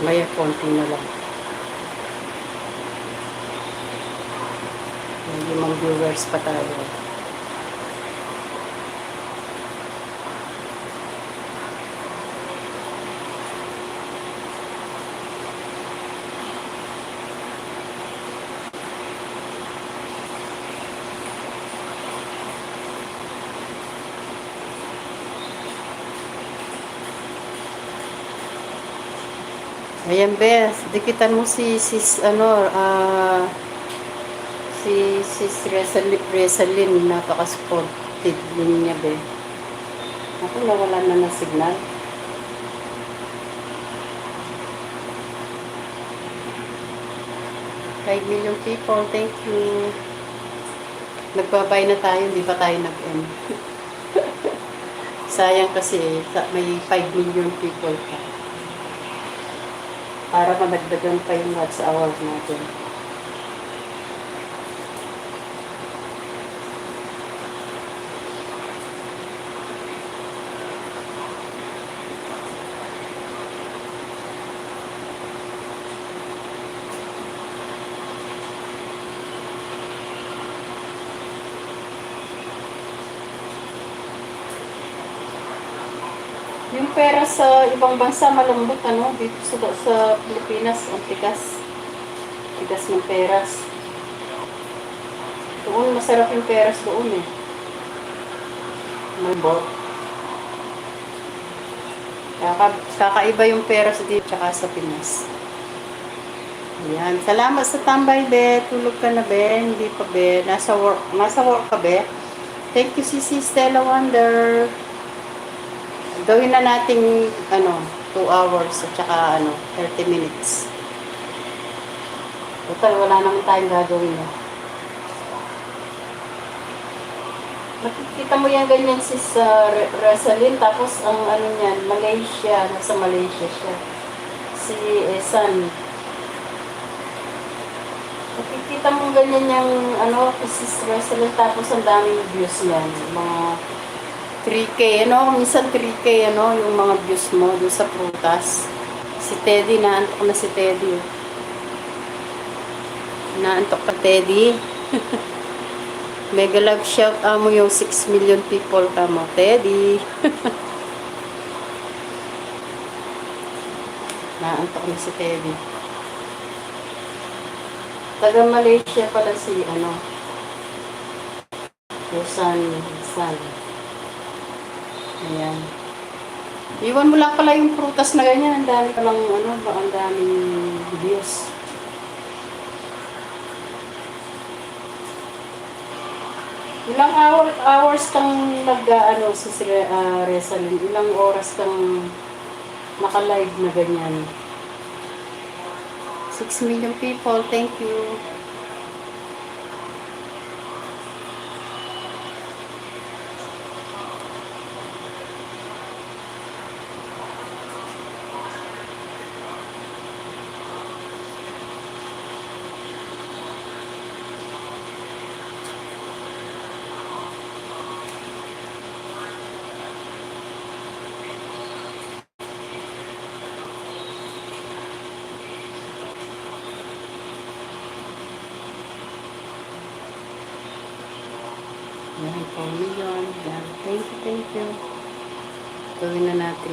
May konti na lang. May 5 viewers pa tayo. Ayan, Beth. Dikitan mo si Resalyn. Napaka-supportive din niya, Beth. Ako, nawala na ng signal. Five million people, thank you. Nagbabay na tayo, hindi pa tayo nag-end. Sayang kasi may 5 million people pa. Para madagdagan pa yung watch hours natin. Yung pera sa ibang bansa malambot, dito sa Pilipinas, ang tigas. Tigas ng peras. Doon, masarap yung peras doon eh. Malambot. Kakaiba yung peras dito tsaka sa Pinas. Ayan. Salamat sa tambay, Be. Tulog ka na, Be. Hindi pa, Be. Nasa work ka, Be. Thank you, Sisi Stella Wonder. Gawin na nating 2 hours at saka 30 minutes. Total, wala naman tayong gagawin. Makikita mo yan ganyan sis Resalyn, tapos ang niyan, Malaysia, nasa Malaysia siya. Si Esan. Makikita mo ganyan yung sis Resalyn, tapos ang daming views yan. Mga 3K, minsan 3K, yung mga views mo doon sa prutas. Si Teddy, naantok na si Teddy. Naantok pa, Teddy. Mega love shout mo yung 6 million people ka mo, Teddy. Naantok na si Teddy. Taga Malaysia pala si, San. Ayan. Iwan mo lang pala yung prutas na ganyan. Ang dami palang, ang daming views. Ilang hours kang si Resalyn? Ilang oras kang naka-live na ganyan? 6 million people, thank you. Yan, 4 million. Yan. Thank you. Gawin na natin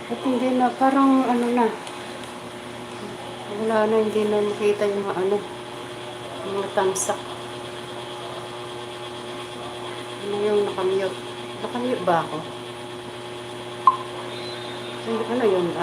At hindi na, parang na. Wala na, hindi na makita yung mga thumbs up. Yung nakamute? Nakamute ba ako? Ano yun?